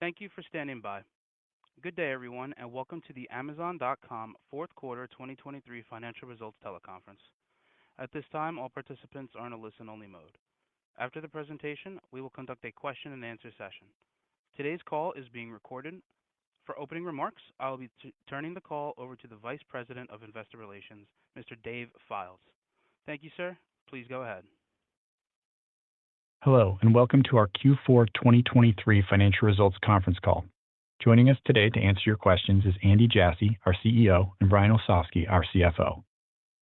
Thank you for standing by. Good day, everyone, and welcome to the Amazon.com fourth quarter 2023 financial results teleconference. At this time, all participants are in a listen-only mode. After the presentation, we will conduct a question-and-answer session. Today's call is being recorded. For opening remarks, I will be turning the call over to the Vice President of Investor Relations, Mr. Dave Fildes. Thank you, sir. Please go ahead. Hello, and welcome to our Q4 2023 financial results conference call. Joining us today to answer your questions is Andy Jassy, our CEO, and Brian Olsavsky, our CFO.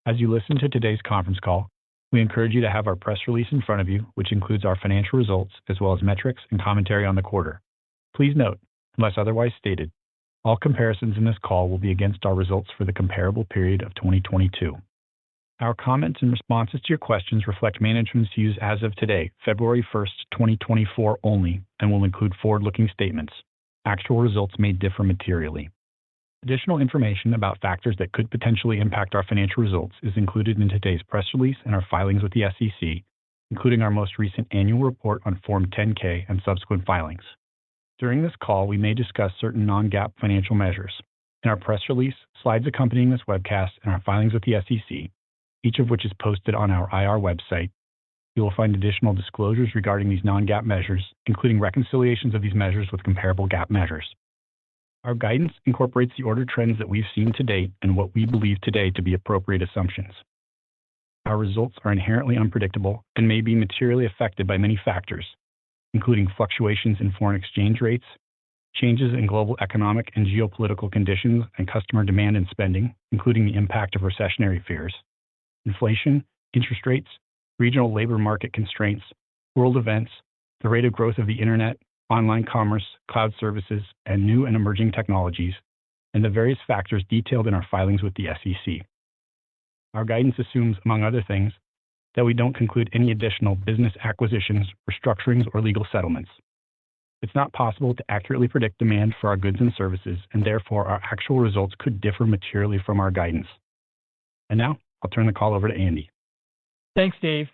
As you listen to today's conference call, we encourage you to have our press release in front of you, which includes our financial results as well as metrics and commentary on the quarter. Please note, unless otherwise stated, all comparisons in this call will be against our results for the comparable period of 2022. Our comments and responses to your questions reflect management's views as of today, February 1st, 2024 only, and will include forward-looking statements. Actual results may differ materially. Additional information about factors that could potentially impact our financial results is included in today's press release and our filings with the SEC, including our most recent annual report on Form 10-K and subsequent filings. During this call, we may discuss certain non-GAAP financial measures. In our press release, slides accompanying this webcast, and our filings with the SEC, each of which is posted on our IR website, you will find additional disclosures regarding these non-GAAP measures, including reconciliations of these measures with comparable GAAP measures. Our guidance incorporates the order trends that we've seen to date and what we believe today to be appropriate assumptions. Our results are inherently unpredictable and may be materially affected by many factors, including fluctuations in foreign exchange rates, changes in global economic and geopolitical conditions and customer demand and spending, including the impact of recessionary fears, inflation, interest rates, regional labor market constraints, world events, the rate of growth of the internet, online commerce, cloud services, and new and emerging technologies, and the various factors detailed in our filings with the SEC. Our guidance assumes, among other things, that we don't conclude any additional business acquisitions, restructurings, or legal settlements. It's not possible to accurately predict demand for our goods and services, and therefore our actual results could differ materially from our guidance. And now, I'll turn the call over to Andy. Thanks, Dave.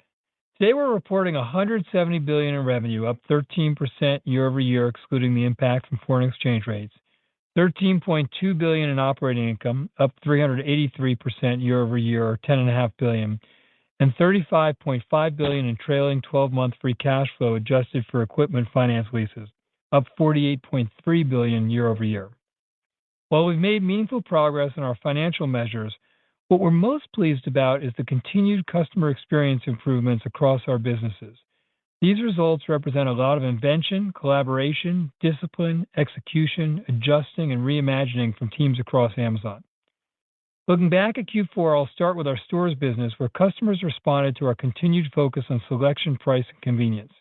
Today we're reporting $170 billion in revenue, up 13% year-over-year, excluding the impact from foreign exchange rates, $13.2 billion in operating income, up 383% year-over-year, or $10.5 billion, and $35.5 billion in trailing 12-month free cash flow adjusted for equipment finance leases, up $48.3 billion year-over-year. While we've made meaningful progress in our financial measures, what we're most pleased about is the continued customer experience improvements across our businesses. These results represent a lot of invention, collaboration, discipline, execution, adjusting, and reimagining from teams across Amazon. Looking back at Q4, I'll start with our stores business, where customers responded to our continued focus on selection, price, and convenience.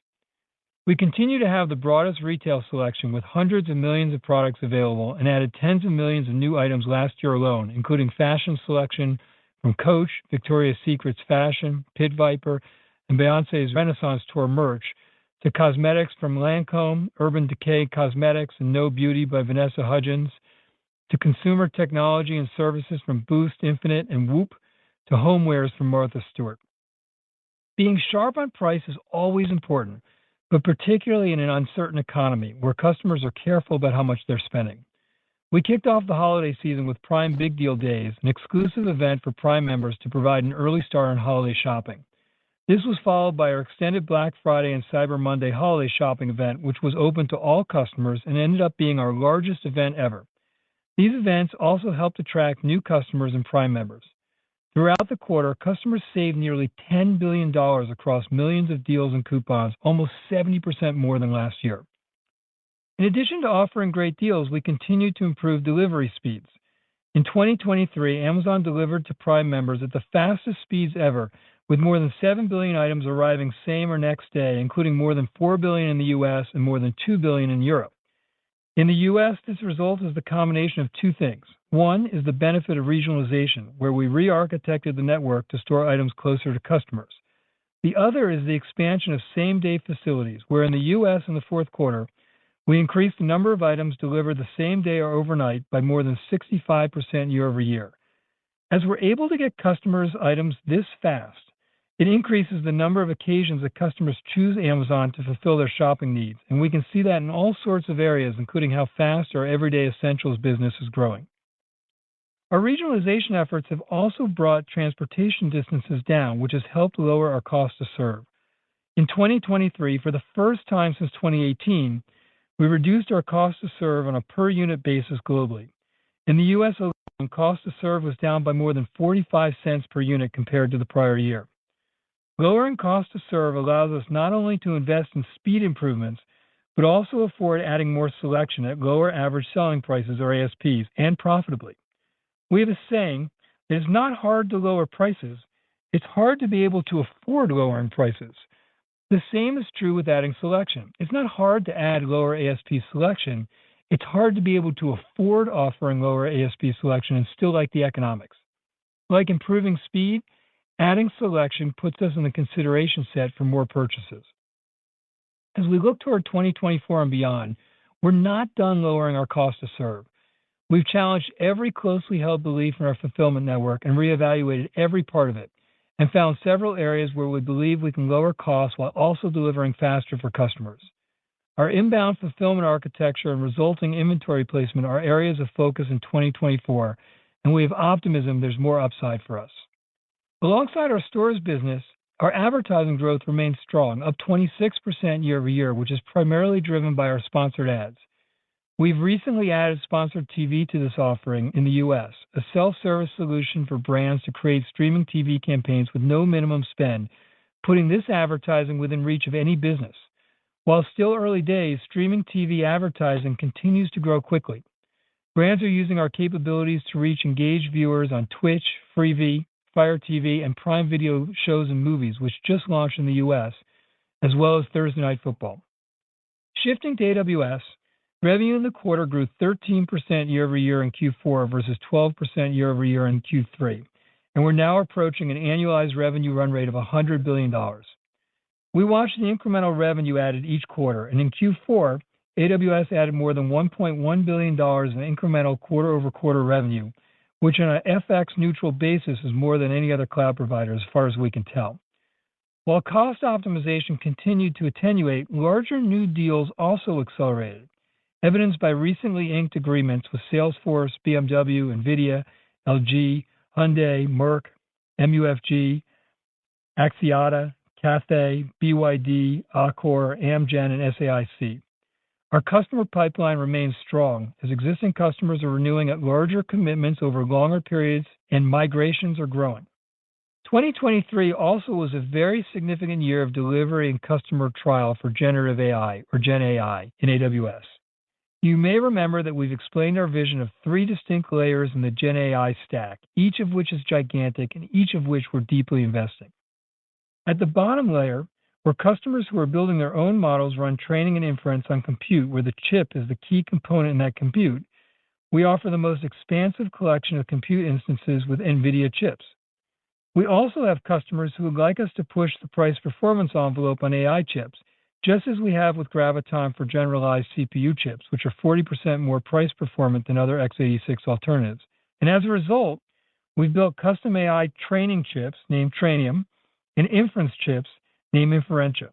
We continue to have the broadest retail selection with hundreds of millions of products available and added tens of millions of new items last year alone, including fashion selection from Coach, Victoria's Secret's fashion, Pit Viper, and Beyoncé's Renaissance Tour merch, to cosmetics from Lancôme, Urban Decay Cosmetics, and No Beauty by Vanessa Hudgens, to consumer technology and services from Boost Infinite and Whoop, to homewares from Martha Stewart. Being sharp on price is always important, but particularly in an uncertain economy where customers are careful about how much they're spending. We kicked off the holiday season with Prime Big Deal Days, an exclusive event for Prime members to provide an early start on holiday shopping. This was followed by our extended Black Friday and Cyber Monday holiday shopping event, which was open to all customers and ended up being our largest event ever. These events also helped attract new customers and Prime members. Throughout the quarter, customers saved nearly $10 billion across millions of deals and coupons, almost 70% more than last year. In addition to offering great deals, we continued to improve delivery speeds. In 2023, Amazon delivered to Prime members at the fastest speeds ever, with more than 7 billion items arriving same or next day, including more than 4 billion in the U.S. and more than 2 billion in Europe. In the U.S., this result is the combination of two things. One is the benefit of regionalization, where we re-architected the network to store items closer to customers. The other is the expansion of same-day facilities, where in the U.S. in the fourth quarter, we increased the number of items delivered the same day or overnight by more than 65% year over year. As we're able to get customers items this fast, It increases the number of occasions that customers choose Amazon to fulfill their shopping needs, and we can see that in all sorts of areas, including how fast our everyday essentials business is growing. Our regionalization efforts have also brought transportation distances down, which has helped lower our cost to serve. In 2023, for the first time since 2018, we reduced our cost to serve on a per-unit basis globally. In the U.S. alone, cost to serve was down by more than 45 cents per unit compared to the prior year. Lowering cost to serve allows us not only to invest in speed improvements, but also afford adding more selection at lower average selling prices or ASPs and profitably. We have a saying that it's not hard to lower prices, it's hard to be able to afford lowering prices. The same is true with adding selection. It's not hard to add lower ASP selection, it's hard to be able to afford offering lower ASP selection and still like the economics. Like improving speed, adding selection puts us in the consideration set for more purchases. As we look toward 2024 and beyond, we're not done lowering our cost to serve. We've challenged every closely held belief in our fulfillment network and reevaluated every part of it, and found several areas where we believe we can lower costs while also delivering faster for customers. Our inbound fulfillment architecture and resulting inventory placement are areas of focus in 2024, and we have optimism there's more upside for us. Alongside our stores business, our advertising growth remains strong, up 26% year over year, which is primarily driven by our sponsored ads. We've recently added sponsored TV to this offering in the U.S., a self-service solution for brands to create streaming TV campaigns with no minimum spend, putting this advertising within reach of any business. While still early days, streaming TV advertising continues to grow quickly. Brands are using our capabilities to reach engaged viewers on Twitch, Freevee, Fire TV, and Prime Video shows and movies, which just launched in the U.S., as well as Thursday Night Football. Shifting to AWS, revenue in the quarter grew 13% year over year in Q4 versus 12% year over year in Q3, and we're now approaching an annualized revenue run rate of $100 billion. We watch the incremental revenue added each quarter, and in Q4, AWS added more than $1.1 billion in incremental quarter-over-quarter revenue, which on an FX-neutral basis is more than any other cloud provider as far as we can tell. While cost optimization continued to attenuate, larger new deals also accelerated, evidenced by recently inked agreements with Salesforce, BMW, NVIDIA, LG, Hyundai, Merck, MUFG, Axiata, Cathay, BYD, Accor, AMZN, and SAIC. Our customer pipeline remains strong as existing customers are renewing at larger commitments over longer periods and migrations are growing. 2023 also was a very significant year of delivery and customer trial for generative AI, or Gen AI, in AWS. You may remember that we've explained our vision of 3 distinct layers in the Gen AI stack, each of which is gigantic and each of which we're deeply investing. At the bottom layer, where customers who are building their own models run training and inference on compute where the chip is the key component in that compute, we offer the most expansive collection of compute instances with NVIDIA chips. We also have customers who would like us to push the price-performance envelope on AI chips, just as we have with Graviton for generalized CPU chips, which are 40% more price-performant than other x86 alternatives. And as a result, we've built custom AI training chips named Trainium and inference chips named Inferentia.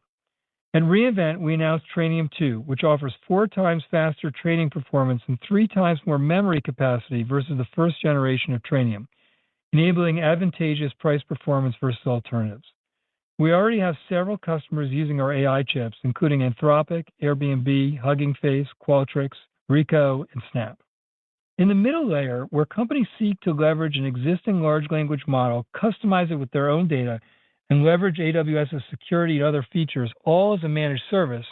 At reInvent, we announced Trainium 2, which offers 4 times faster training performance and 3 times more memory capacity versus the first generation of Trainium, enabling advantageous price performance versus alternatives. We already have several customers using our AI chips, including Anthropic, Airbnb, Hugging Face, Qualtrics, Ricoh, and Snap. In the middle layer, where companies seek to leverage an existing large language model, customize it with their own data, and leverage AWS's security and other features, all as a managed service,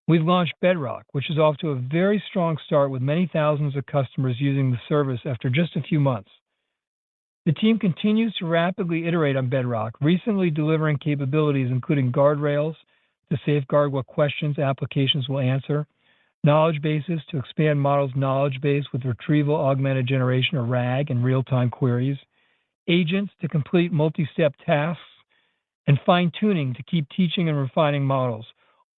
we've launched Bedrock, which is off to a very strong start with many thousands of customers using the service after just a few months. The team continues to rapidly iterate on Bedrock, recently delivering capabilities including guardrails to safeguard what questions applications will answer, knowledge bases to expand models' knowledge base with retrieval augmented generation or RAG and real-time queries, agents to complete multi-step tasks, and fine-tuning to keep teaching and refining models,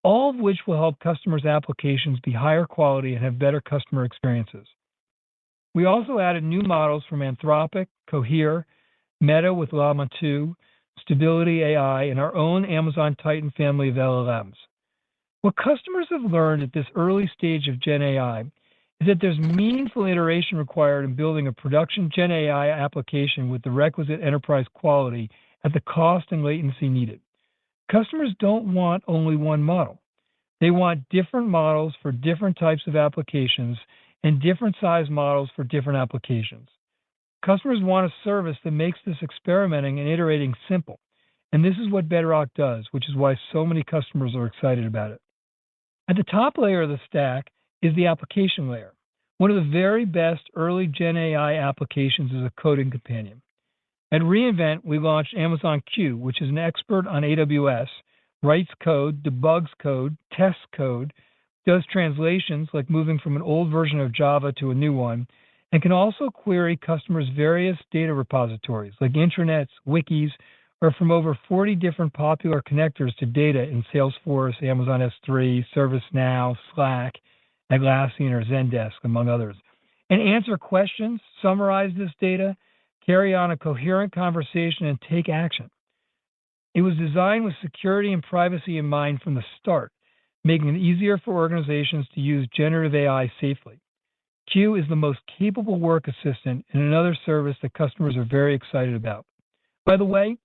all of which will help customers' applications be higher quality and have better customer experiences. We also added new models from Anthropic, Cohere, Meta with Llama 2, Stability AI, and our own Amazon Titan family of LLMs. What customers have learned at this early stage of Gen AI is that there's meaningful iteration required in building a production Gen AI application with the requisite enterprise quality at the cost and latency needed. Customers don't want only one model. They want different models for different types of applications and different size models for different applications. Customers want a service that makes this experimenting and iterating simple. And this is what Bedrock does, which is why so many customers are excited about it. At the top layer of the stack is the application layer. One of the very best early Gen AI applications is a coding companion. At reInvent, we launched Amazon Q, which is an expert on AWS, writes code, debugs code, tests code, does translations like moving from an old version of Java to a new one, and can also query customers' various data repositories like intranets, wikis, or from over 40 different popular connectors to data in Salesforce, Amazon S3, ServiceNow, Slack, Atlassian, or Zendesk, among others, and answer questions, summarize this data, carry on a coherent conversation, and take action. It was designed with security and privacy in mind from the start, making it easier for organizations to use generative AI safely. Q is the most capable work assistant and another service that customers are very excited about. By the way,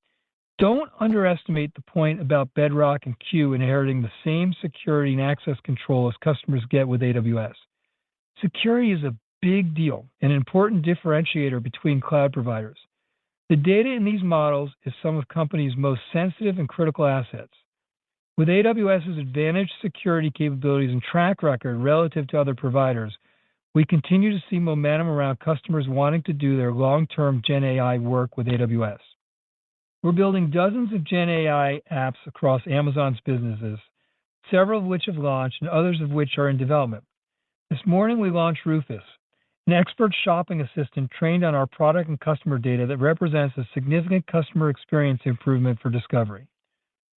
don't underestimate the point about Bedrock and Q inheriting the same security and access control as customers get with AWS. Security is a big deal, an important differentiator between cloud providers. The data in these models is some of companies' most sensitive and critical assets. With AWS's advantaged security capabilities and track record relative to other providers, we continue to see momentum around customers wanting to do their long-term Gen AI work with AWS. We're building dozens of Gen AI apps across Amazon's businesses, several of which have launched and others of which are in development. This morning we launched Rufus, an expert shopping assistant trained on our product and customer data that represents a significant customer experience improvement for discovery.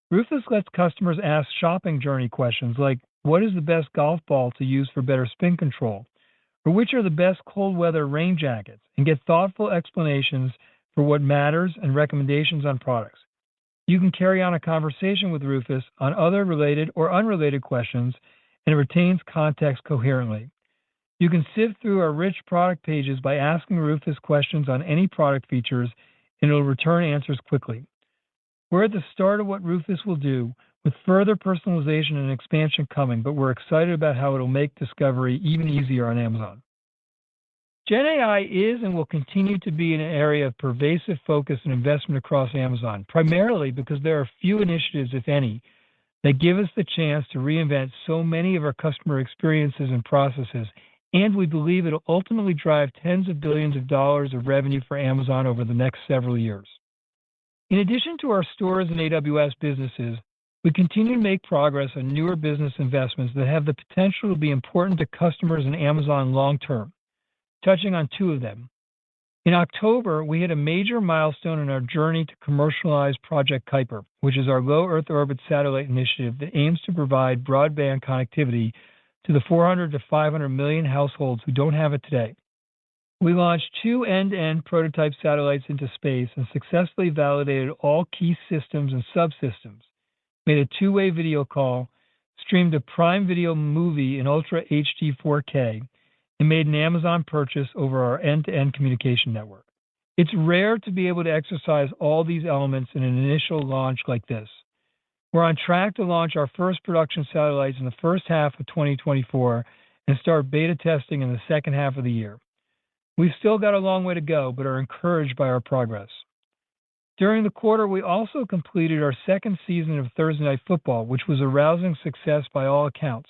Rufus lets customers ask shopping journey questions like, what is the best golf ball to use for better spin control? Or which are the best cold weather rain jackets? And get thoughtful explanations for what matters and recommendations on products. You can carry on a conversation with Rufus on other related or unrelated questions, and it retains context coherently. You can sift through our rich product pages by asking Rufus questions on any product features, and it'll return answers quickly. We're at the start of what Rufus will do, with further personalization and expansion coming, but we're excited about how it'll make discovery even easier on Amazon. Gen AI is and will continue to be an area of pervasive focus and investment across Amazon, primarily because there are few initiatives, if any, that give us the chance to reinvent so many of our customer experiences and processes, and we believe it'll ultimately drive tens of billions of dollars of revenue for Amazon over the next several years. In addition to our stores and AWS businesses, we continue to make progress on newer business investments that have the potential to be important to customers and Amazon long term. Touching on two of them. In October, we hit a major milestone in our journey to commercialize Project Kuiper, which is our low Earth orbit satellite initiative that aims to provide broadband connectivity to the 400 to 500 million households who don't have it today. We launched 2 end-to-end prototype satellites into space and successfully validated all key systems and subsystems, made a two-way video call, streamed a Prime Video movie in Ultra HD 4K, and made an Amazon purchase over our end-to-end communication network. It's rare to be able to exercise all these elements in an initial launch like this. We're on track to launch our first production satellites in the first half of 2024 and start beta testing in the second half of the year. We've still got a long way to go, but are encouraged by our progress. During the quarter, we also completed our second season of Thursday Night Football, which was a rousing success by all accounts.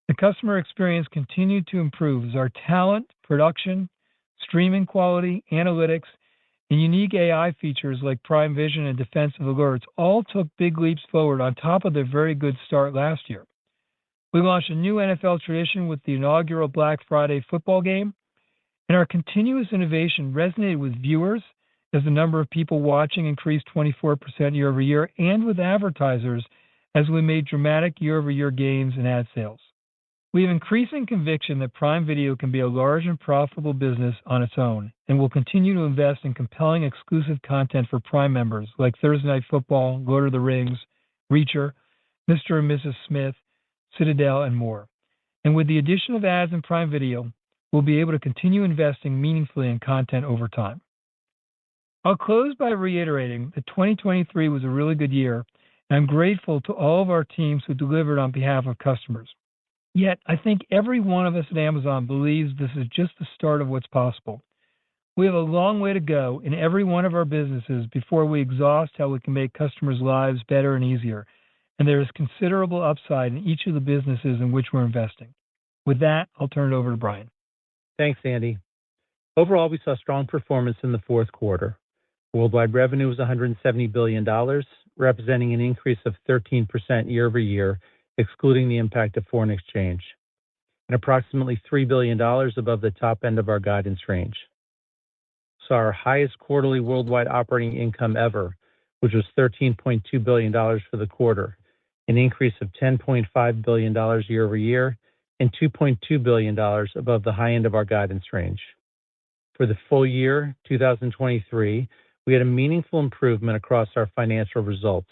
The customer experience continued to improve as our talent, production, streaming quality, analytics, and unique AI features like Prime Vision and defensive alerts all took big leaps forward on top of their very good start last year. We launched a new NFL tradition with the inaugural Black Friday football game, and our continuous innovation resonated with viewers as the number of people watching increased 24% year over year, and with advertisers as we made dramatic year over year gains in ad sales. We have increasing conviction that Prime Video can be a large and profitable business on its own, and will continue to invest in compelling exclusive content for Prime members like Thursday Night Football, Lord of the Rings, Reacher, Mr. and Mrs. Smith, Citadel, and more. And with the addition of ads in Prime Video, we'll be able to continue investing meaningfully in content over time. I'll close by reiterating that 2023 was a really good year, and I'm grateful to all of our teams who delivered on behalf of customers. Yet, I think every one of us at Amazon believes this is just the start of what's possible. We have a long way to go in every one of our businesses before we exhaust how we can make customers' lives better and easier, and there is considerable upside in each of the businesses in which we're investing. With that, I'll turn it over to Brian. Thanks, Andy. Overall, we saw strong performance in the fourth quarter. Worldwide revenue was $170 billion, representing an increase of 13% year over year, excluding the impact of foreign exchange, and approximately $3 billion above the top end of our guidance range. Saw our highest quarterly worldwide operating income ever, which was $13.2 billion for the quarter, an increase of $10.5 billion year over year, and $2.2 billion above the high end of our guidance range. For the full year 2023, we had a meaningful improvement across our financial results.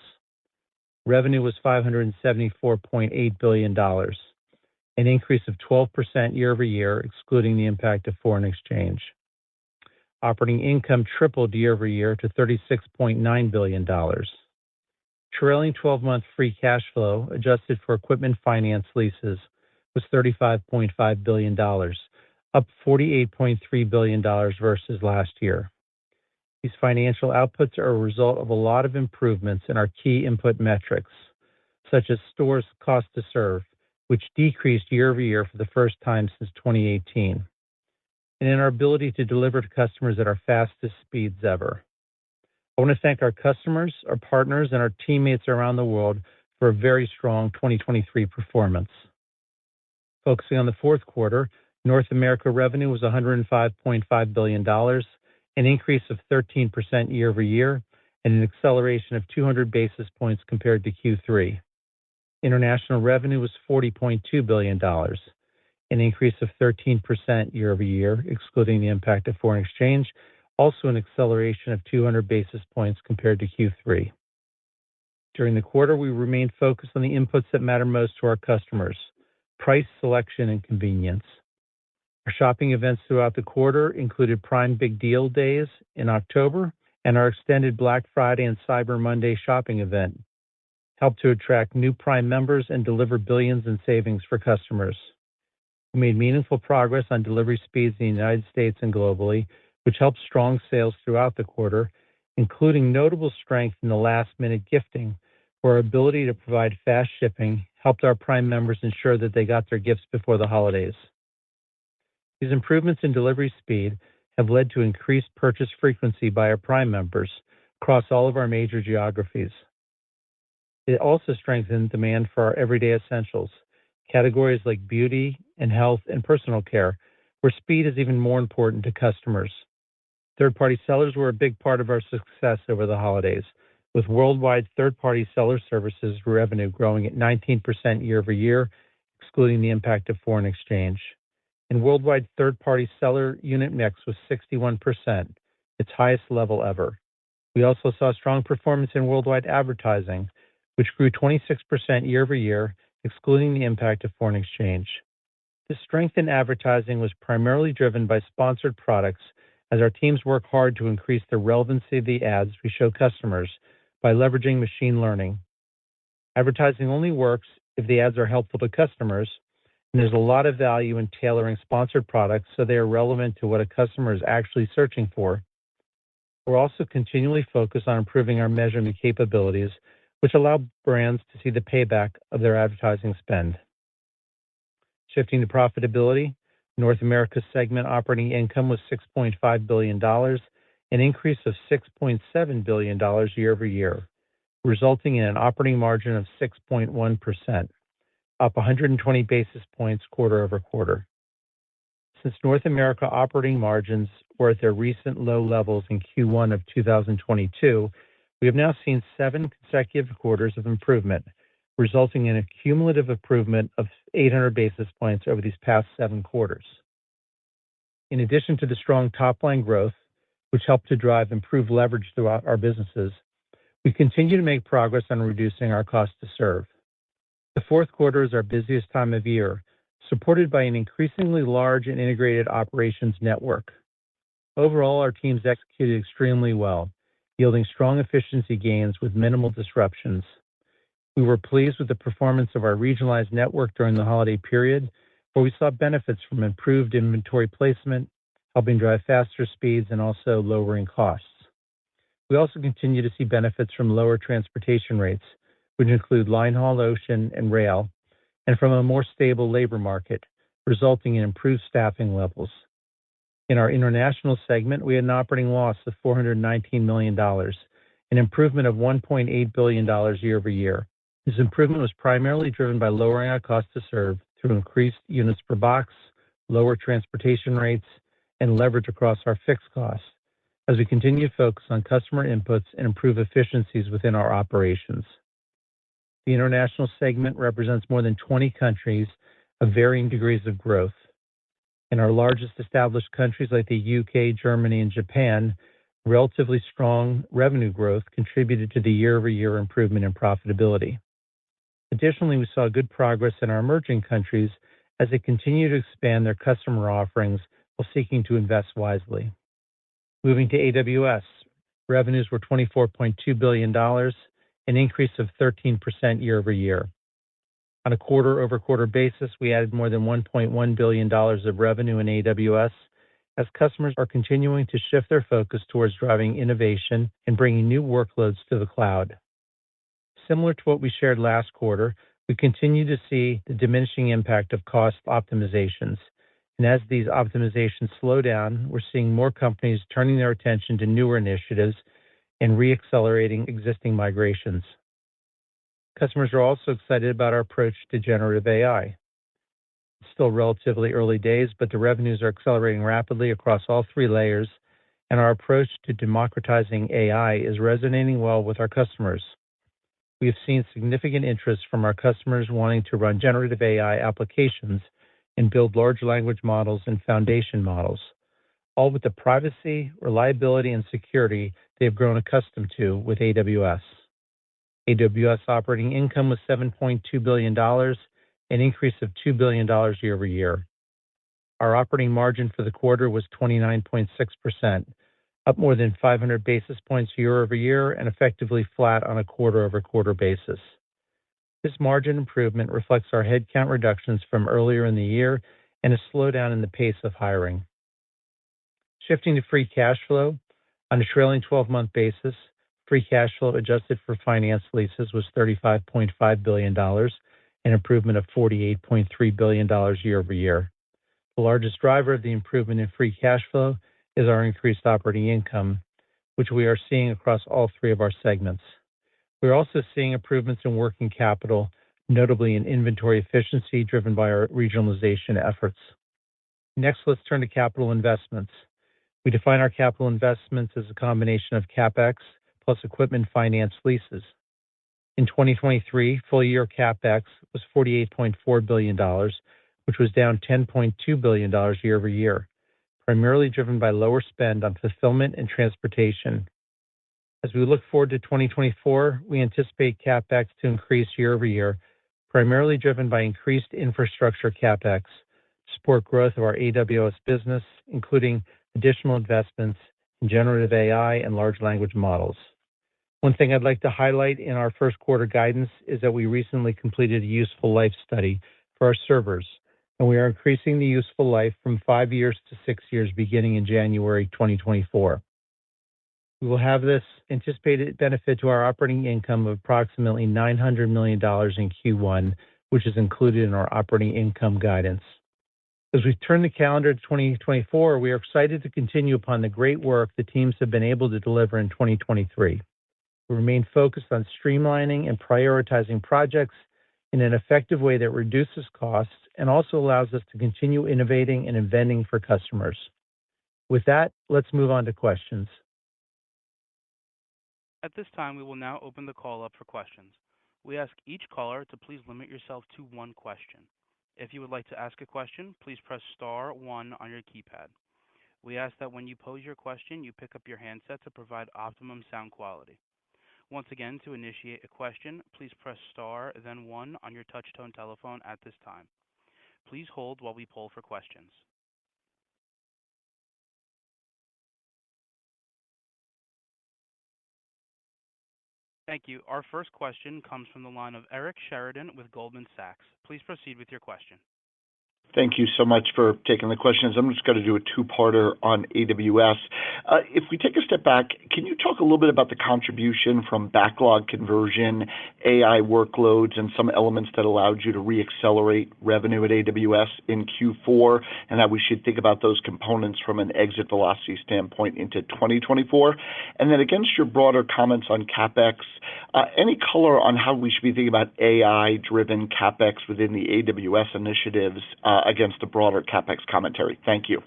Revenue was $574.8 billion, an increase of 12% year over year, excluding the impact of foreign exchange. Operating income tripled year over year to $36.9 billion. Trailing 12-month free cash flow, adjusted for equipment finance leases, was $35.5 billion, up $48.3 billion versus last year. These financial outputs are a result of a lot of improvements in our key input metrics, such as stores' cost to serve, which decreased year over year for the first time since 2018, and in our ability to deliver to customers at our fastest speeds ever. I want to thank our customers, our partners, and our teammates around the world for a very strong 2023 performance. Focusing on the fourth quarter, North America revenue was $105.5 billion, an increase of 13% year over year, and an acceleration of 200 basis points compared to Q3. International revenue was $40.2 billion, an increase of 13% year over year, excluding the impact of foreign exchange, also an acceleration of 200 basis points compared to Q3. During the quarter, we remained focused on the inputs that matter most to our customers: price, selection, and convenience. Our shopping events throughout the quarter included Prime Big Deal Days in October, and our extended Black Friday and Cyber Monday shopping event helped to attract new Prime members and deliver billions in savings for customers. We made meaningful progress on delivery speeds in the United States and globally, which helped strong sales throughout the quarter, including notable strength in the last-minute gifting, where our ability to provide fast shipping helped our Prime members ensure that they got their gifts before the holidays. These improvements in delivery speed have led to increased purchase frequency by our Prime members across all of our major geographies. It also strengthened demand for our everyday essentials, categories like beauty and health and personal care, where speed is even more important to customers. Third-party sellers were a big part of our success over the holidays, with worldwide third-party seller services revenue growing at 19% year over year, excluding the impact of foreign exchange. And worldwide third-party seller unit mix was 61%, its highest level ever. We also saw strong performance in worldwide advertising, which grew 26% year over year, excluding the impact of foreign exchange. This strength in advertising was primarily driven by sponsored products, as our teams work hard to increase the relevancy of the ads we show customers by leveraging machine learning. Advertising only works if the ads are helpful to customers, and there's a lot of value in tailoring sponsored products so they are relevant to what a customer is actually searching for. We're also continually focused on improving our measurement capabilities, which allow brands to see the payback of their advertising spend. Shifting to profitability, North America segment operating income was $6.5 billion, an increase of $6.7 billion year over year, resulting in an operating margin of 6.1%, up 120 basis points quarter over quarter. Since North America operating margins were at their recent low levels in Q1 of 2022, we have now seen 7 consecutive quarters of improvement, resulting in a cumulative improvement of 800 basis points over these past 7 quarters. In addition to the strong top-line growth, which helped to drive improved leverage throughout our businesses, we continue to make progress on reducing our cost to serve. The fourth quarter is our busiest time of year, supported by an increasingly large and integrated operations network. Overall, our teams executed extremely well, yielding strong efficiency gains with minimal disruptions. We were pleased with the performance of our regionalized network during the holiday period, where we saw benefits from improved inventory placement, helping drive faster speeds and also lowering costs. We also continue to see benefits from lower transportation rates, which include line haul, ocean, and rail, and from a more stable labor market, resulting in improved staffing levels. In our international segment, we had an operating loss of $419 million, an improvement of $1.8 billion year-over-year. This improvement was primarily driven by lowering our cost to serve through increased units per box, lower transportation rates, and leverage across our fixed costs, as we continue to focus on customer inputs and improve efficiencies within our operations. The international segment represents more than 20 countries of varying degrees of growth. In our largest established countries like the UK, Germany, and Japan, relatively strong revenue growth contributed to the year-over-year improvement in profitability. Additionally, we saw good progress in our emerging countries as they continue to expand their customer offerings while seeking to invest wisely. Moving to AWS, revenues were $24.2 billion, an increase of 13% year-over-year. On a quarter-over-quarter basis, we added more than $1.1 billion of revenue in AWS as customers are continuing to shift their focus towards driving innovation and bringing new workloads to the cloud. Similar to what we shared last quarter, we continue to see the diminishing impact of cost optimizations. And as these optimizations slow down, we're seeing more companies turning their attention to newer initiatives and re-accelerating existing migrations. Customers are also excited about our approach to generative AI. It's still relatively early days, but the revenues are accelerating rapidly across all 3 layers, and our approach to democratizing AI is resonating well with our customers. We have seen significant interest from our customers wanting to run generative AI applications and build large language models and foundation models, all with the privacy, reliability, and security they have grown accustomed to with AWS. AWS operating income was $7.2 billion, an increase of $2 billion year-over-year. Our operating margin for the quarter was 29.6%, up more than 500 basis points year-over-year and effectively flat on a quarter-over-quarter basis. This margin improvement reflects our headcount reductions from earlier in the year and a slowdown in the pace of hiring. Shifting to free cash flow, on a trailing 12-month basis, free cash flow adjusted for finance leases was $35.5 billion, an improvement of $48.3 billion year-over-year. The largest driver of the improvement in free cash flow is our increased operating income, which we are seeing across all 3 of our segments. We're also seeing improvements in working capital, notably in inventory efficiency driven by our regionalization efforts. Next, let's turn to capital investments. We define our capital investments as a combination of CapEx plus equipment finance leases. In 2023, full-year CapEx was $48.4 billion, which was down $10.2 billion year-over-year, primarily driven by lower spend on fulfillment and transportation. As we look forward to 2024, we anticipate CapEx to increase year-over-year, primarily driven by increased infrastructure CapEx to support growth of our AWS business, including additional investments in generative AI and large language models. One thing I'd like to highlight in our first quarter guidance is that we recently completed a useful life study for our servers, and we are increasing the useful life from 5 years to 6 years beginning in January 2024. We will have this anticipated benefit to our operating income of approximately $900 million in Q1, which is included in our operating income guidance. As we turn the calendar to 2024, we are excited to continue upon the great work the teams have been able to deliver in 2023. We remain focused on streamlining and prioritizing projects in an effective way that reduces costs and also allows us to continue innovating and inventing for customers. With that, let's move on to questions. At this time, we will now open the call up for questions. We ask each caller to please limit yourself to one question. If you would like to ask a question, please press star one on your keypad. We ask that when you pose your question, you pick up your handset to provide optimum sound quality. Once again, to initiate a question, please press star, then one on your touch-tone telephone at this time. Please hold while we poll for questions. Thank you. Our first question comes from the line of Eric Sheridan with Goldman Sachs. Please proceed with your question. Thank you so much for taking the questions. I'm just going to do a two-parter on AWS. If we take a step back, can you talk a little bit about the contribution from backlog conversion, AI workloads, and some elements that allowed you to re-accelerate revenue at AWS in Q4, and how we should think about those components from an exit velocity standpoint into 2024? And then against your broader comments on CapEx, any color on how we should be thinking about AI-driven CapEx within the AWS initiatives against the broader CapEx commentary? Thank you.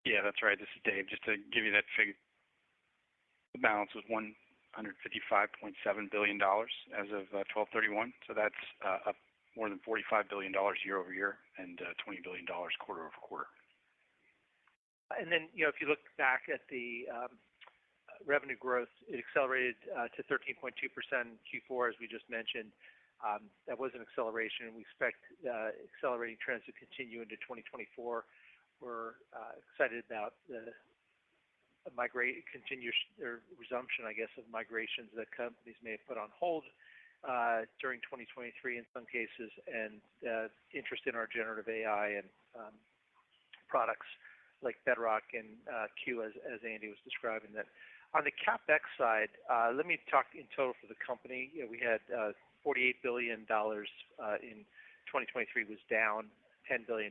Yeah, that's right. This is Dave. Just to give you that figure, the balance was $155.7 billion as of 12/31. So that's up more than $45 billion year over year and $20 billion quarter over quarter. And then, if you look back at the revenue growth, it accelerated to 13.2% in Q4, as we just mentioned. That was an acceleration. We expect accelerating trends to continue into 2024. We're excited about the resumption, I guess, of migrations that companies may have put on hold during 2023 in some cases, and interest in our generative AI and products like Bedrock and Q, as Andy was describing that. On the CapEx side, let me talk in total for the company. We had $48 billion in 2023, was down $10 billion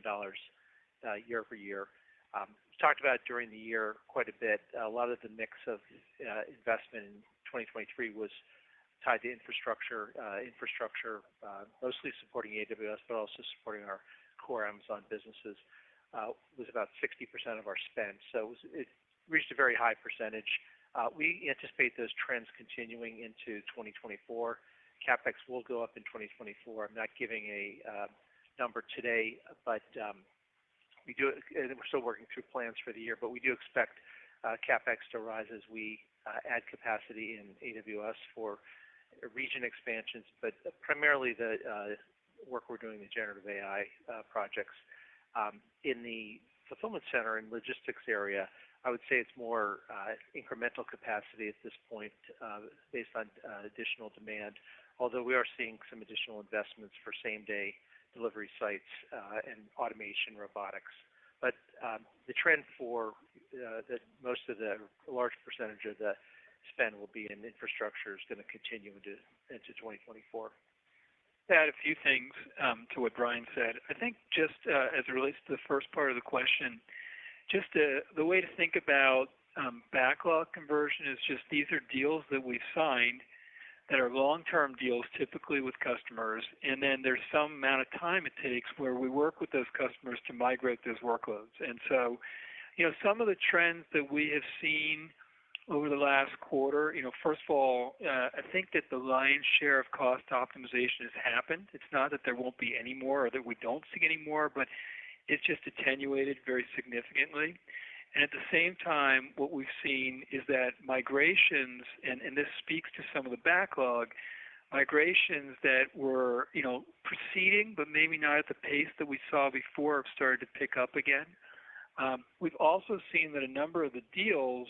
year over year. We talked about during the year quite a bit. A lot of the mix of investment in 2023 was tied to infrastructure, mostly supporting AWS, but also supporting our core Amazon businesses. Was about 60% of our spend. So it reached a very high percentage. We anticipate those trends continuing into 2024. CapEx will go up in 2024. I'm not giving a number today, but we do, and we're still working through plans for the year, but we do expect CapEx to rise as we add capacity in AWS for region expansions, but primarily the work we're doing in the generative AI projects. In the fulfillment center and logistics area, I would say it's more incremental capacity at this point based on additional demand, although we are seeing some additional investments for same-day delivery sites and automation robotics. But the trend for that most of the large percentage of the spend will be in infrastructure is going to continue into 2024. Add a few things to what Brian said. I think just as it relates to the first part of the question, just the way to think about backlog conversion is just these are deals that we've signed that are long-term deals, typically with customers, and then there's some amount of time it takes where we work with those customers to migrate those workloads. And so, some of the trends that we have seen over the last quarter, first of all, I think that the lion's share of cost optimization has happened. It's not that there won't be any more or that we don't see any more, but it's just attenuated very significantly. And at the same time, what we've seen is that migrations, and this speaks to some of the backlog, migrations that were, proceeding, but maybe not at the pace that we saw before, have started to pick up again. We've also seen that a number of the deals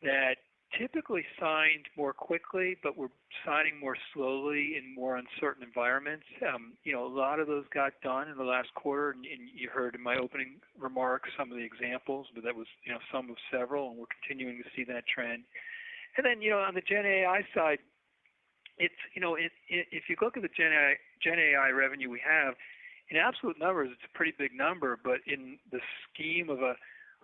that typically signed more quickly, but were signing more slowly in more uncertain environments. A lot of those got done in the last quarter, and you heard in my opening remarks some of the examples, but that was, some of several, and we're continuing to see that trend. And then, on the Gen AI side, it's, if you look at the Gen AI revenue we have, in absolute numbers, it's a pretty big number, but in the scheme of a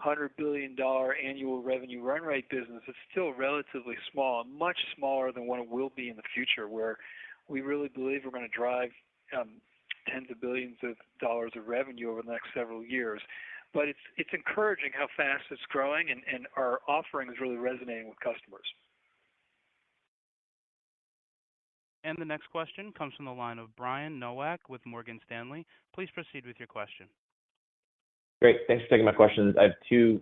$100 billion annual revenue run rate business, it's still relatively small, much smaller than what it will be in the future, where we really believe we're going to drive tens of billions of dollars of revenue over the next several years. But it's encouraging how fast it's growing, and our offering is really resonating with customers. And the next question comes from the line of Brian Nowak with Morgan Stanley. Please proceed with your question. Great. Thanks for taking my questions. I have two.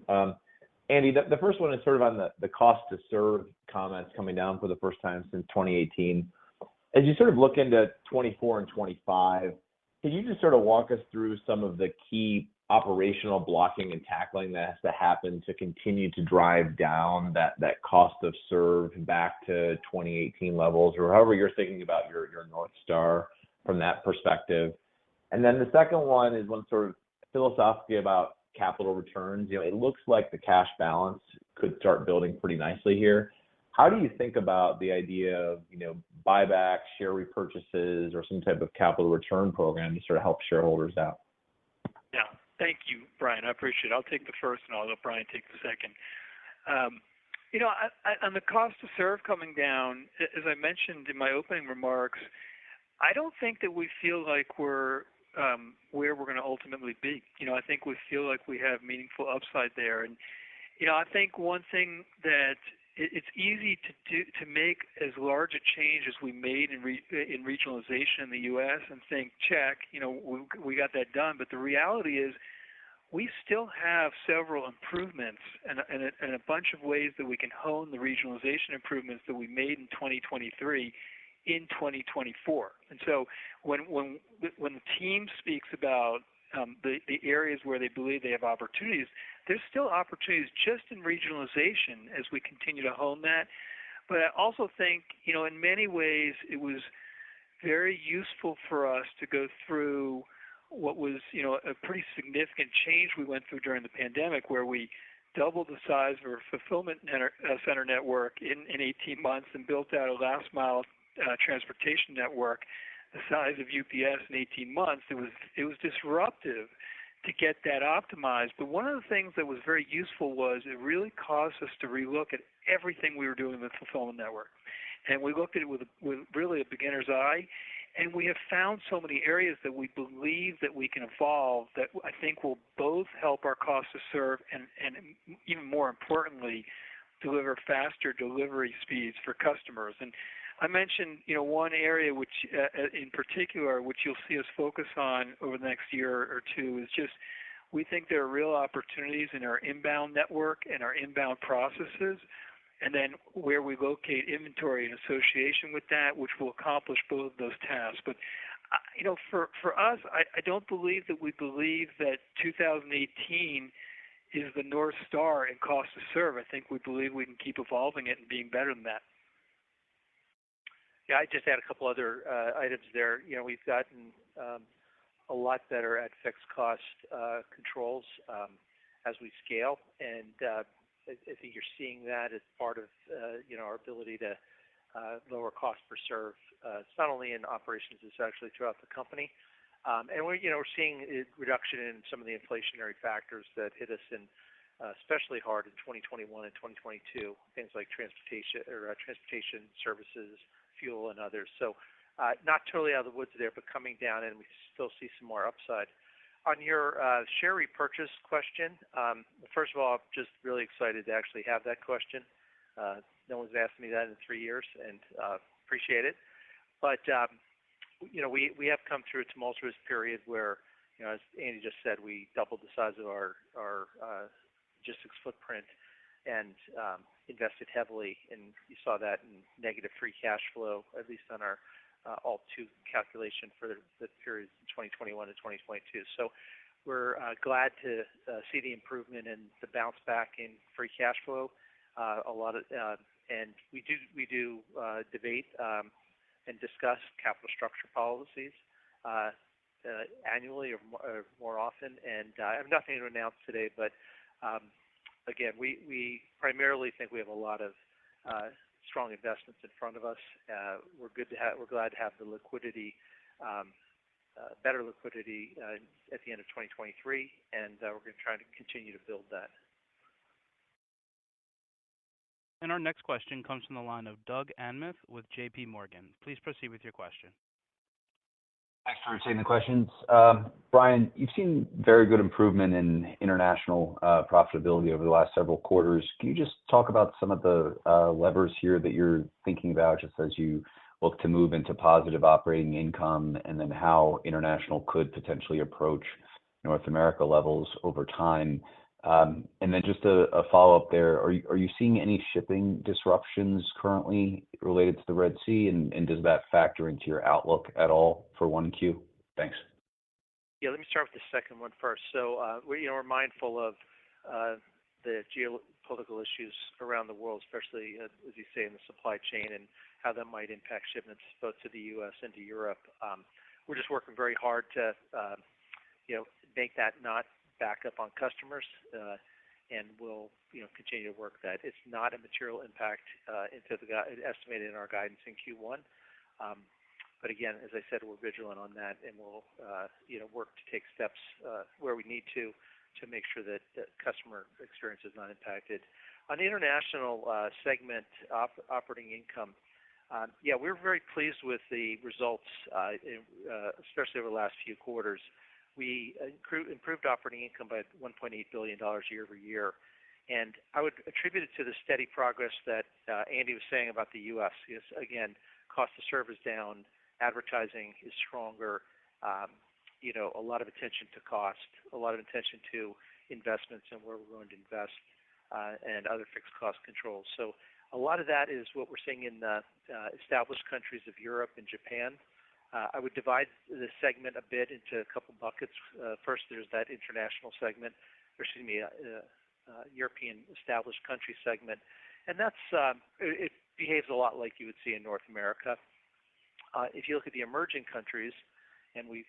Andy, the first one is sort of on the cost to serve comments coming down for the first time since 2018. As you sort of look into 24 and 25, can you just sort of walk us through some of the key operational blocking and tackling that has to happen to continue to drive down that cost of serve back to 2018 levels, or however you're thinking about your North Star from that perspective? And then the second one is one sort of philosophically about capital returns. It looks like the cash balance could start building pretty nicely here. How do you think about the idea of, buyback, share repurchases, or some type of capital return program to sort of help shareholders out? Yeah, thank you, Brian. I appreciate it. I'll take the first, and I'll let Brian take the second. On the cost to serve coming down, as I mentioned in my opening remarks, I don't think that we feel like we're where we're going to ultimately be. I think we feel like we have meaningful upside there. And, I think one thing that it's easy to make as large a change as we made in regionalization in the U.S. and think, check, we got that done. But the reality is we still have several improvements and a bunch of ways that we can hone the regionalization improvements that we made in 2023 in 2024. And so when the team speaks about the areas where they believe they have opportunities, there's still opportunities just in regionalization as we continue to hone that. But I also think, in many ways, it was very useful for us to go through what was, a pretty significant change we went through during the pandemic, where we doubled the size of our fulfillment center network in 18 months and built out a last mile transportation network the size of UPS in 18 months. It was disruptive to get that optimized. But one of the things that was very useful was it really caused us to relook at everything we were doing in the fulfillment network. And we looked at it with really a beginner's eye. And we have found so many areas that we believe that we can evolve that I think will both help our cost to serve and even more importantly, deliver faster delivery speeds for customers. And I mentioned, one area which, in particular, which you'll see us focus on over the next year or two is just we think there are real opportunities in our inbound network and our inbound processes, and then where we locate inventory in association with that, which will accomplish both of those tasks. But, for us, I don't believe that we believe that 2018 is the North Star in cost to serve. I think we believe we can keep evolving it and being better than that. Yeah, I just add a couple other items there. We've gotten a lot better at fixed cost controls as we scale, and I think you're seeing that as part of our ability to lower cost per serve. It's not only in operations; it's actually throughout the company. And we're seeing a reduction in some of the inflationary factors that hit us especially hard in 2021 and 2022. Things like transportation services, fuel, and others. So not totally out of the woods there, but coming down, and we still see some more upside. On your share repurchase question, first of all, I'm just really excited to actually have that question. No one's asked me that in 3 years, and appreciate it. But we have come through a tumultuous period where, as Andy just said, we doubled the size of our logistics footprint and invested heavily, and you saw that in negative free cash flow, at least on our Alt-2 calculation for the periods in 2021 and 2022. So we're glad to see the improvement and the bounce back in free cash flow. And we do debate and discuss capital structure policies annually or more often. And I have nothing to announce today, but again, we primarily think we have a lot of strong investments in front of us. We're glad to have the liquidity, better liquidity at the end of 2023, and we're going to try to continue to build that. And our next question comes from the line of Doug Anmuth with J.P. Morgan. Please proceed with your question. Thanks for taking the questions. Brian, you've seen very good improvement in international profitability over the last several quarters. Can you just talk about some of the levers here that you're thinking about just as you look to move into positive operating income, and then how international could potentially approach North America levels over time? And then just a follow-up there, are you seeing any shipping disruptions currently related to the Red Sea, and does that factor into your outlook at all for 1Q? Thanks. Yeah, let me start with the second one first. So we're mindful of the geopolitical issues around the world, especially as you say in the supply chain, and how that might impact shipments both to the U.S. and to Europe. We're just working very hard to make that not back up on customers, and we'll continue to work that. It's not a material impact into the estimated in our guidance in Q1. But again, as I said, we're vigilant on that, and we'll work to take steps where we need to make sure that the customer experience is not impacted. On the international segment operating income, we're very pleased with the results, especially over the last few quarters. We improved operating income by $1.8 billion year over year. And I would attribute it to the steady progress that Andy was saying about the U.S. Yes, again, cost to serve is down, advertising is stronger, a lot of attention to cost, a lot of attention to investments and where we're going to invest, and other fixed cost controls. So a lot of that is what we're seeing in the established countries of Europe and Japan. I would divide the segment a bit into a couple buckets. First, there's that international segment, European established country segment, and that's it behaves a lot like you would see in North America. If you look at the emerging countries, and we've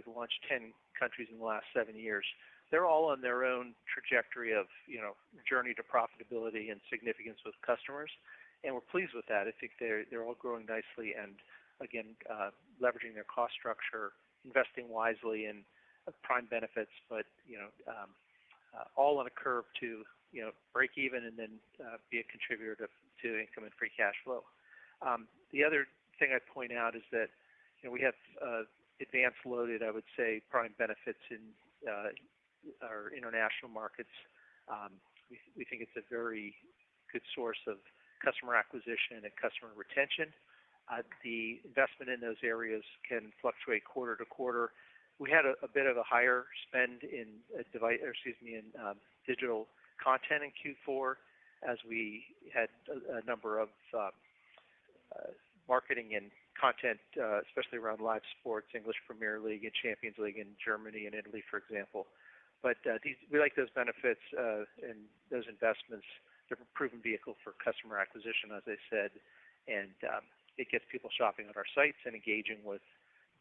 launched 10 countries in the last 7 years, they're all on their own trajectory of journey to profitability and significance with customers, and we're pleased with that. I think they're all growing nicely, and again, leveraging their cost structure, investing wisely in Prime benefits, but all on a curve to break even and then be a contributor to income and free cash flow. The other thing I'd point out is that we have advanced loaded, I would say, Prime benefits in our international markets. We think it's a very good source of customer acquisition and customer retention. The investment in those areas can fluctuate quarter to quarter. We had a bit of a higher spend in digital content in Q4, as we had a number of marketing and content, especially around live sports, English Premier League and Champions League in Germany and Italy, for example. But we like those benefits and those investments. They're a proven vehicle for customer acquisition, as I said, and it gets people shopping on our sites, and engaging with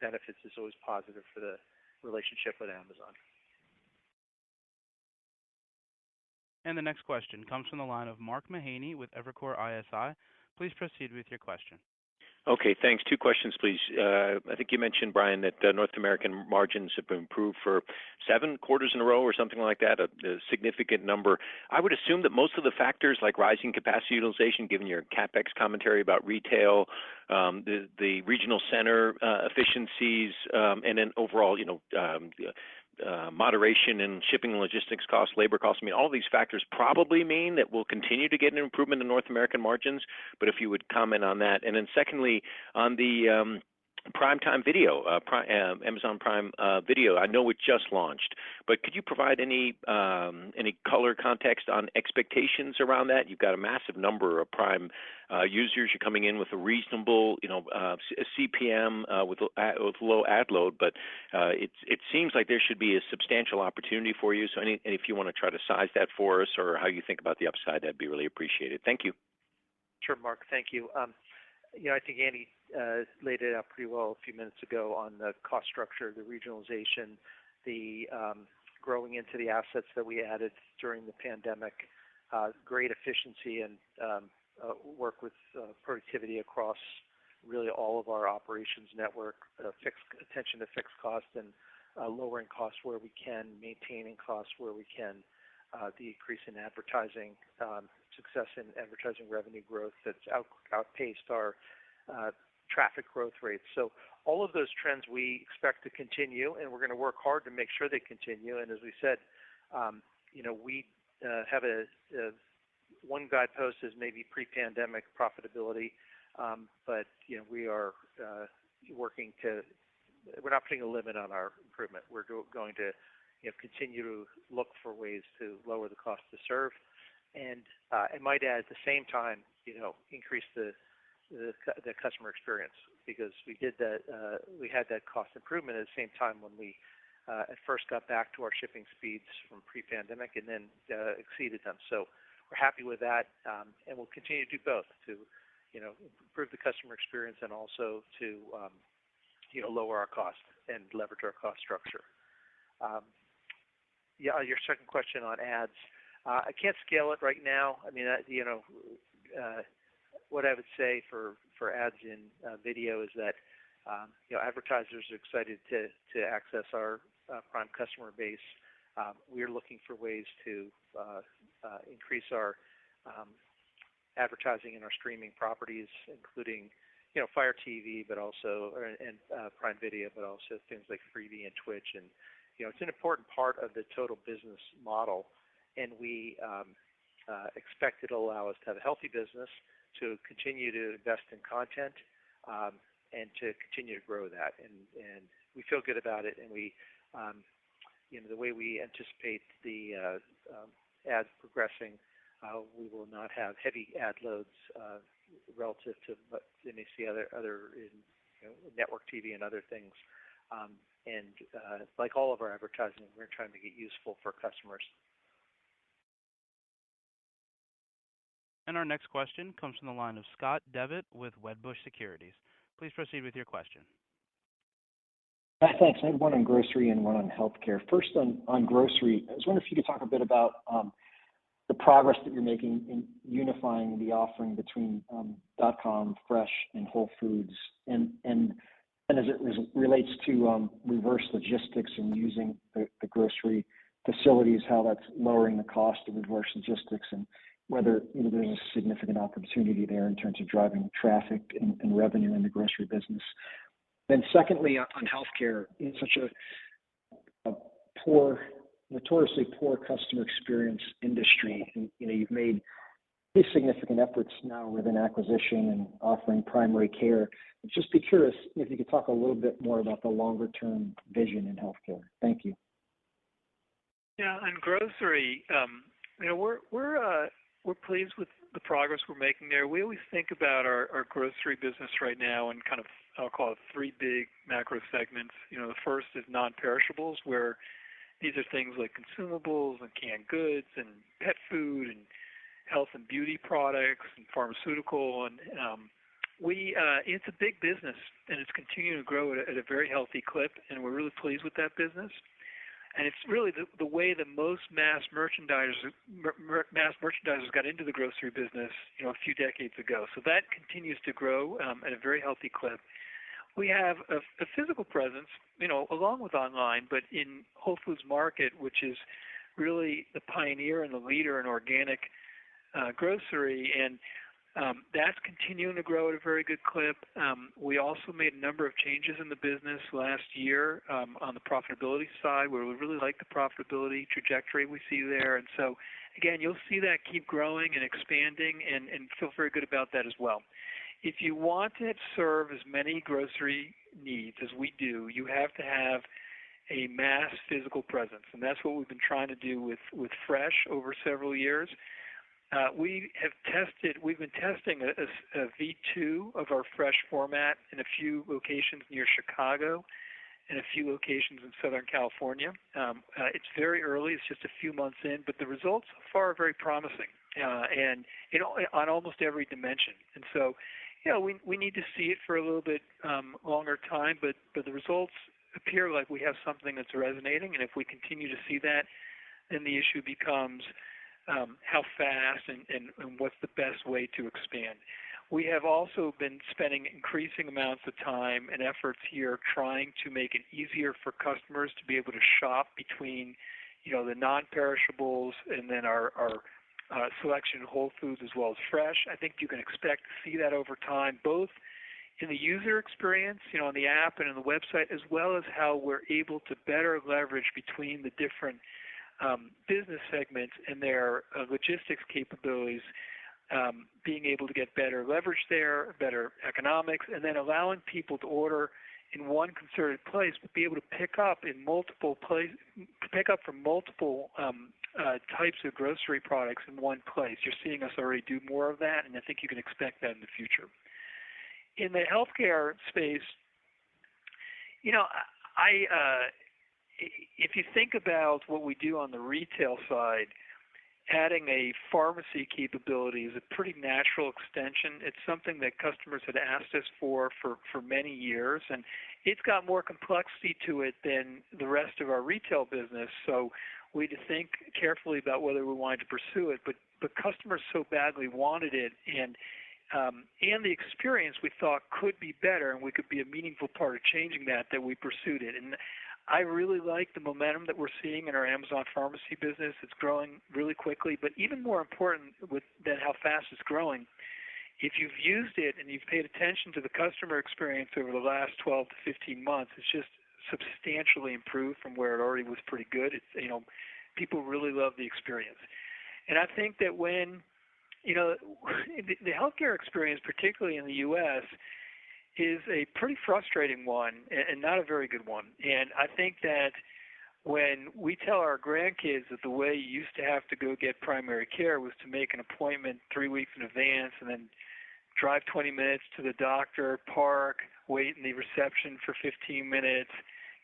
benefits is always positive for the relationship with Amazon. And the next question comes from the line of Mark Mahaney with Evercore ISI. Please proceed with your question. Okay, thanks. Two questions, please. I think you mentioned, Brian, that North American margins have improved for 7 quarters in a row or something like that, a significant number. I would assume that most of the factors like rising capacity utilization, given your CapEx commentary about retail, the regional center efficiencies, and then overall, moderation in shipping and logistics costs, labor costs. I mean, all these factors probably mean that we'll continue to get an improvement in North American margins, but if you would comment on that. And then secondly, on the Primetime Video, Amazon Prime Video, I know it just launched, but could you provide any color context on expectations around that? You've got a massive number of Prime users. You're coming in with a reasonable, CPM with low ad load, but it seems like there should be a substantial opportunity for you. So if you want to try to size that for us, or how you think about the upside, that'd be really appreciated. Thank you. Sure, Mark. Thank you. I think Andy laid it out pretty well a few minutes ago on the cost structure, the regionalization, the growing into the assets that we added during the pandemic, great efficiency and work with productivity across really all of our operations network, fixed attention to fixed costs and lowering costs where we can, maintaining costs where we can, the increase in advertising, success in advertising revenue growth that's outpaced our traffic growth rates. So all of those trends we expect to continue, and we're going to work hard to make sure they continue. And as we said, we have a one guidepost is maybe pre-pandemic profitability, but we are working to. We're not putting a limit on our improvement. We're going to continue to look for ways to lower the cost to serve, and I might add at the same time, increase the customer experience, because we did that. We had that cost improvement at the same time when we at first got back to our shipping speeds from pre-pandemic and then exceeded them. So we're happy with that, and we'll continue to do both to improve the customer experience and also to lower our cost and leverage our cost structure. Your second question on ads. I can't scale it right now. I mean, what I would say for ads in video is that advertisers are excited to access our Prime customer base. We're looking for ways to increase our advertising in our streaming properties, including Fire TV, but also and Prime Video, but also things like Freevee and Twitch. And it's an important part of the total business model, and we expect it'll allow us to have a healthy business, to continue to invest in content, and to continue to grow that. And we feel good about it, and we the way we anticipate the ads progressing, we will not have heavy ad loads relative to what they may see other in network TV and other things. And like all of our advertising, we're trying to get useful for customers. And our next question comes from the line of Scott Devitt with Wedbush Securities. Please proceed with your question. Thanks. I had one on grocery and one on healthcare. First on grocery, I was wondering if you could talk a bit about the progress that you're making in unifying the offering between .com, Fresh, and Whole Foods, and as it relates to reverse logistics and using the grocery facilities, how that's lowering the cost of reverse logistics, and whether there's a significant opportunity there in terms of driving traffic and revenue in the grocery business. Then secondly, on healthcare, in such a notoriously poor customer experience industry, and you've made pretty significant efforts now with an acquisition and offering primary care. I'd just be curious if you could talk a little bit more about the longer term vision in healthcare. Thank you. Yeah, on grocery, we're pleased with the progress we're making there. We always think about our grocery business right now in kind of, I'll call it, three big macro segments. The first is non-perishables, where these are things like consumables and canned goods and pet food and health and beauty products and pharmaceutical. And it's a big business, and it's continuing to grow at a very healthy clip, and we're really pleased with that business. And it's really the way that most mass merchandisers got into the grocery business, a few decades ago. So that continues to grow at a very healthy clip. We have a physical presence, along with online, but in Whole Foods Market, which is really the pioneer and the leader in organic grocery, and that's continuing to grow at a very good clip. We also made a number of changes in the business last year on the profitability side, where we really like the profitability trajectory we see there. And so, again, you'll see that keep growing and expanding, and feel very good about that as well. If you want to serve as many grocery needs as we do, you have to have a mass physical presence, and that's what we've been trying to do with Fresh over several years. We've been testing a V2 of our Fresh format in a few locations near Chicago and a few locations in Southern California. It's very early; it's just a few months in, but the results so far are very promising, and on almost every dimension. And so, we need to see it for a little bit longer time, but the results appear like we have something that's resonating, and if we continue to see that, then the issue becomes how fast and what's the best way to expand. We have also been spending increasing amounts of time and efforts here trying to make it easier for customers to be able to shop between, the non-perishables and then our selection of Whole Foods as well as Fresh. I think you can expect to see that over time, both in the user experience, on the app and on the website, as well as how we're able to better leverage between the different business segments and their logistics capabilities, being able to get better leverage there, better economics, and then allowing people to order in one concerted place, but be able to pick up from multiple types of grocery products in one place. You're seeing us already do more of that, and I think you can expect that in the future. In the healthcare space, if you think about what we do on the retail side, adding a pharmacy capability is a pretty natural extension. It's something that customers had asked us for many years, and it's got more complexity to it than the rest of our retail business. So we had to think carefully about whether we wanted to pursue it, but customers so badly wanted it, and the experience we thought could be better, and we could be a meaningful part of changing that we pursued it. And I really like the momentum that we're seeing in our Amazon Pharmacy business. It's growing really quickly, but even more important than how fast it's growing, if you've used it and you've paid attention to the customer experience over the last 12 to 15 months, it's just substantially improved from where it already was pretty good. It's, people really love the experience. And I think that when, the healthcare experience, particularly in the U.S., is a pretty frustrating one and not a very good one. And I think that when we tell our grandkids that the way you used to have to go get primary care was to make an appointment 3 weeks in advance and then drive 20 minutes to the doctor, park, wait in the reception for 15 minutes,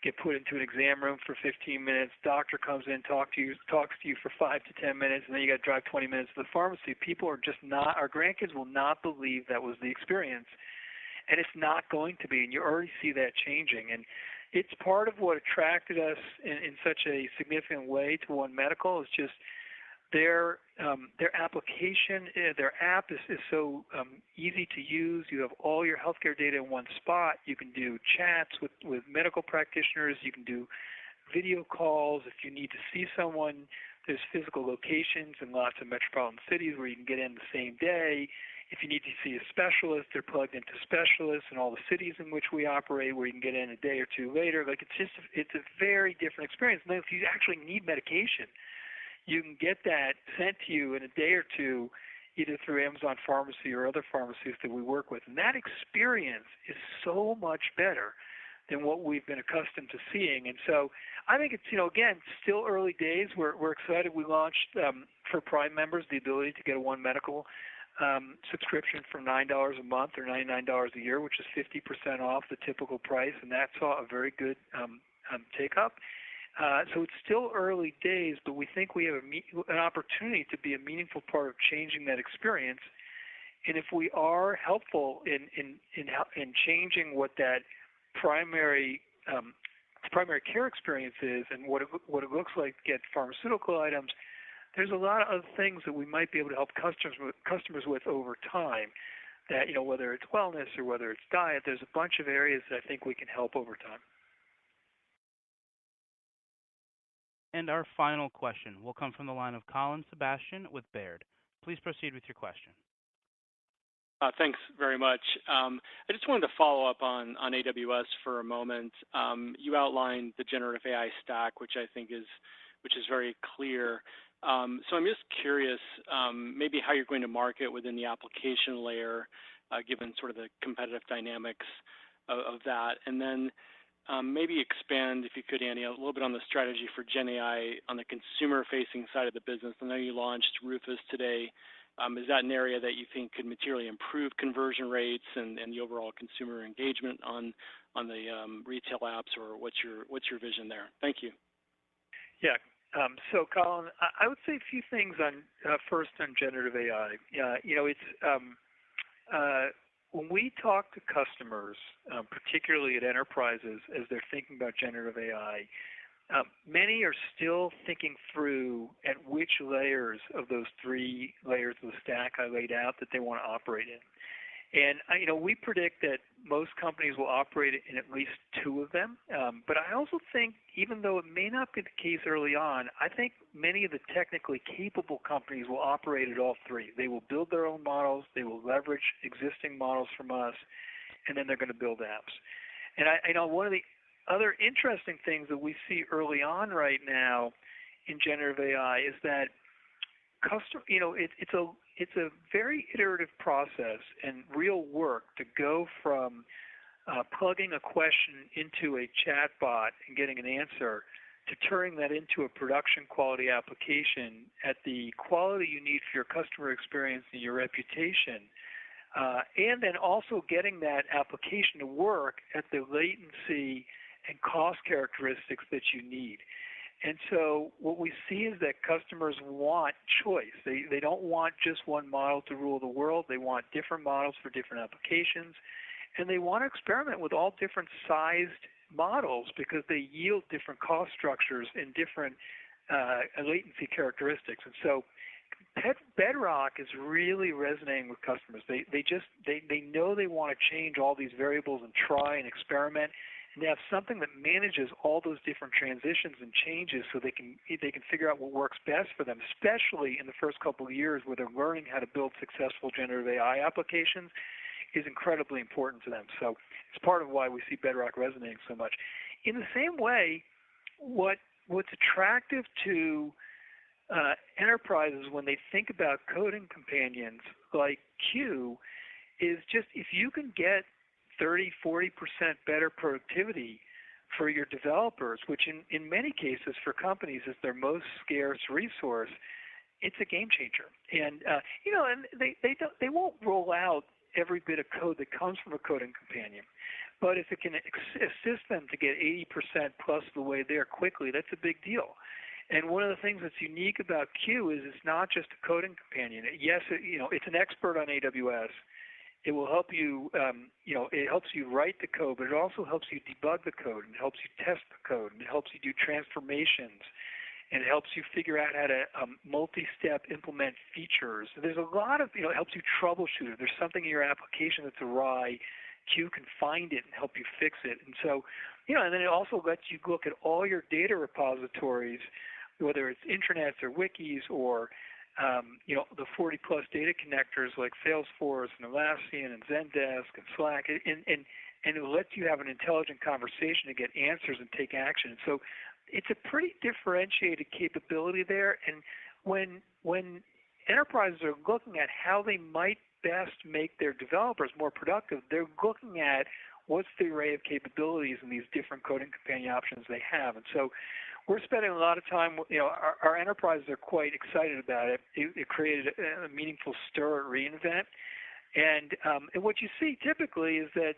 get put into an exam room for 15 minutes, doctor comes in, talks to you for 5 to 10 minutes, and then you got to drive 20 minutes to the pharmacy. People are just not, our grandkids will not believe that was the experience. And it's not going to be, and you already see that changing. And it's part of what attracted us in such a significant way to One Medical is just their application, their app is so easy to use. You have all your healthcare data in one spot. You can do chats with medical practitioners. You can do video calls. If you need to see someone, there's physical locations in lots of metropolitan cities where you can get in the same day. If you need to see a specialist, they're plugged into specialists in all the cities in which we operate where you can get in a day or two later. It's a very different experience. Now, if you actually need medication, you can get that sent to you in a day or two, either through Amazon Pharmacy or other pharmacies that we work with. And that experience is so much better than what we've been accustomed to seeing. And so I think it's, again, still early days. We're excited. We launched for Prime members the ability to get a One Medical subscription for $9 a month or $99 a year, which is 50% off the typical price, and that saw a very good take-up. So it's still early days, but we think we have an opportunity to be a meaningful part of changing that experience. And if we are helpful in changing what that primary care experience is and what it looks like to get pharmaceutical items, there's a lot of other things that we might be able to help customers with over time. That, whether it's wellness or whether it's diet, there's a bunch of areas that I think we can help over time. And our final question will come from the line of Colin Sebastian with Baird. Please proceed with your question. Thanks very much. I just wanted to follow up on AWS for a moment. You outlined the generative AI stack, which I think is very clear. So I'm just curious, maybe how you're going to market within the application layer, given sort of the competitive dynamics of that, and then maybe expand, if you could, Andy, a little bit on the strategy for Gen AI on the consumer-facing side of the business. I know you launched Rufus today. Is that an area that you think could materially improve conversion rates and the overall consumer engagement on the retail apps, or what's your vision there? Thank you. Yeah. So, Colin, I would say a few things on first on generative AI. When we talk to customers, particularly at enterprises, as they're thinking about generative AI, many are still thinking through at which layers of those 3 layers of the stack I laid out that they want to operate in. And, we predict that most companies will operate in at least 2 of them. But I also think, even though it may not be the case early on, I think many of the technically capable companies will operate at all 3. They will build their own models. They will leverage existing models from us. and then they're going to build apps. And I know one of the other interesting things that we see early on right now in generative AI is that it's a very iterative process and real work to go from plugging a question into a chat bot and getting an answer to turning that into a production quality application at the quality you need for your customer experience and your reputation. And then also getting that application to work at the latency and cost characteristics that you need. And so what we see is that customers want choice. They don't want just one model to rule the world. They want different models for different applications. And they want to experiment with all different sized models because they yield different cost structures and different latency characteristics. And so Bedrock is really resonating with customers. They know they want to change all these variables and try and experiment, and they have something that manages all those different transitions and changes so they can figure out what works best for them, especially in the first couple of years where they're learning how to build successful generative AI applications is incredibly important to them. So it's part of why we see Bedrock resonating so much. In the same way, what's attractive to enterprises when they think about coding companions like Q is just if you can get 30-40% better productivity for your developers, which in many cases for companies is their most scarce resource, it's a game changer. And and they won't roll out every bit of code that comes from a coding companion, but if it can assist them to get 80% plus the way there quickly, that's a big deal. And one of the things that's unique about Q is it's not just a coding companion. Yes, it's an expert on AWS. It will help you, it helps you write the code, but it also helps you debug the code, and it helps you test the code, and it helps you do transformations, and it helps you figure out how to multi-step implement features. So there's a lot of, it helps you troubleshoot. If there's something in your application that's awry, Q can find it and help you fix it. And so, and then it also lets you look at all your data repositories, whether it's intranets or wikis or the 40-plus data connectors like Salesforce and Atlassian and Zendesk and Slack, and it lets you have an intelligent conversation to get answers and take action. So it's a pretty differentiated capability there. And when enterprises are looking at how they might best make their developers more productive, they're looking at what's the array of capabilities in these different coding companion options they have. And so we're spending a lot of time, our enterprises are quite excited about it. It created a meaningful stir at reInvent. And what you see typically is that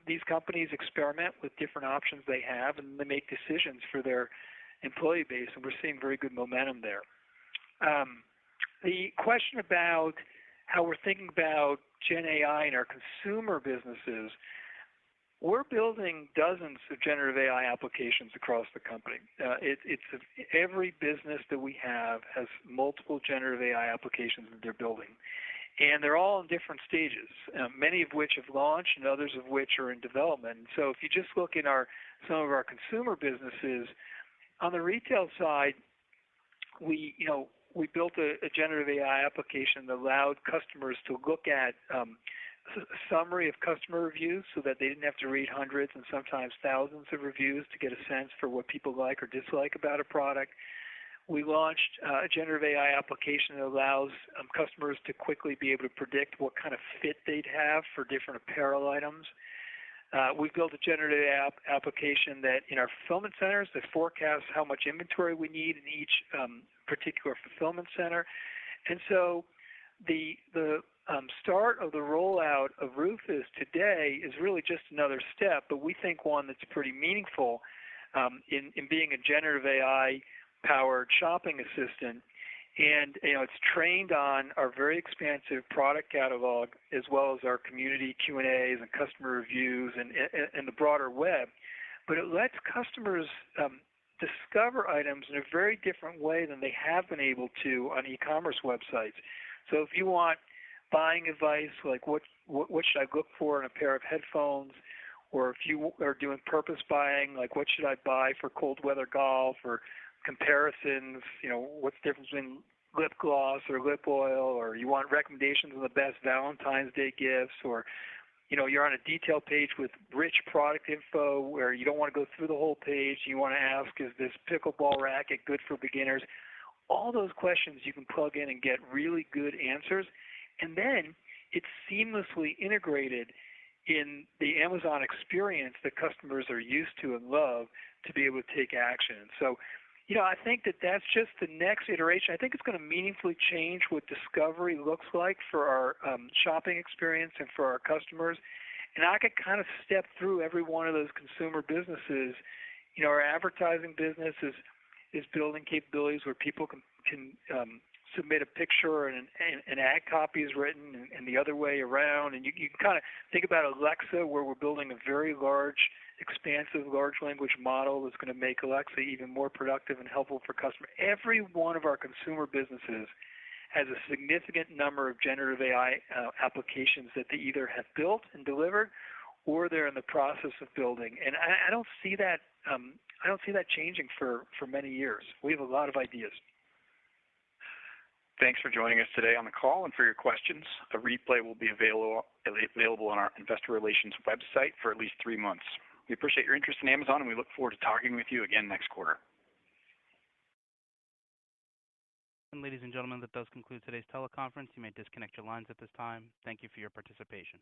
these companies experiment with different options they have, and they make decisions for their employee base, and we're seeing very good momentum there. The question about how we're thinking about Gen AI in our consumer businesses, we're building dozens of generative AI applications across the company. Every business that we have has multiple generative AI applications that they're building. And they're all in different stages, many of which have launched and others of which are in development. So if you just look in some of our consumer businesses, on the retail side, we built a generative AI application that allowed customers to look at a summary of customer reviews so that they didn't have to read hundreds and sometimes thousands of reviews to get a sense for what people like or dislike about a product. We launched a generative AI application that allows customers to quickly be able to predict what kind of fit they'd have for different apparel items. We've built a generative AI application that in our fulfillment centers that forecasts how much inventory we need in each particular fulfillment center. And so the start of the rollout of Rufus today is really just another step, but we think one that's pretty meaningful in being a generative AI-powered shopping assistant. And it's trained on our very expansive product catalog as well as our community Q&As and customer reviews and the broader web. But it lets customers discover items in a very different way than they have been able to on e-commerce websites. So if you want buying advice like what should I look for in a pair of headphones, or if you are doing purpose buying, like what should I buy for cold weather golf, or comparisons, what's the difference between lip gloss or lip oil, or you want recommendations on the best Valentine's Day gifts, or you're on a detail page with rich product info where you don't want to go through the whole page. You want to ask, is this pickleball racket good for beginners? All those questions you can plug in and get really good answers. And then it's seamlessly integrated in the Amazon experience that customers are used to and love to be able to take action. So, I think that's just the next iteration. I think it's going to meaningfully change what discovery looks like for our shopping experience and for our customers. And I could kind of step through every one of those consumer businesses. Our advertising business is building capabilities where people can submit a picture and an ad copy is written and the other way around. And you can kind of think about Alexa, where we're building a very large, expansive large language model that's going to make Alexa even more productive and helpful for customers. Every one of our consumer businesses has a significant number of generative AI applications that they either have built and delivered or they're in the process of building. And I don't see that changing for many years. We have a lot of ideas. Thanks for joining us today on the call and for your questions. A replay will be available on our investor relations website for at least 3 months. We appreciate your interest in Amazon, and we look forward to talking with you again next quarter. And ladies and gentlemen, that does conclude today's teleconference. You may disconnect your lines at this time. Thank you for your participation.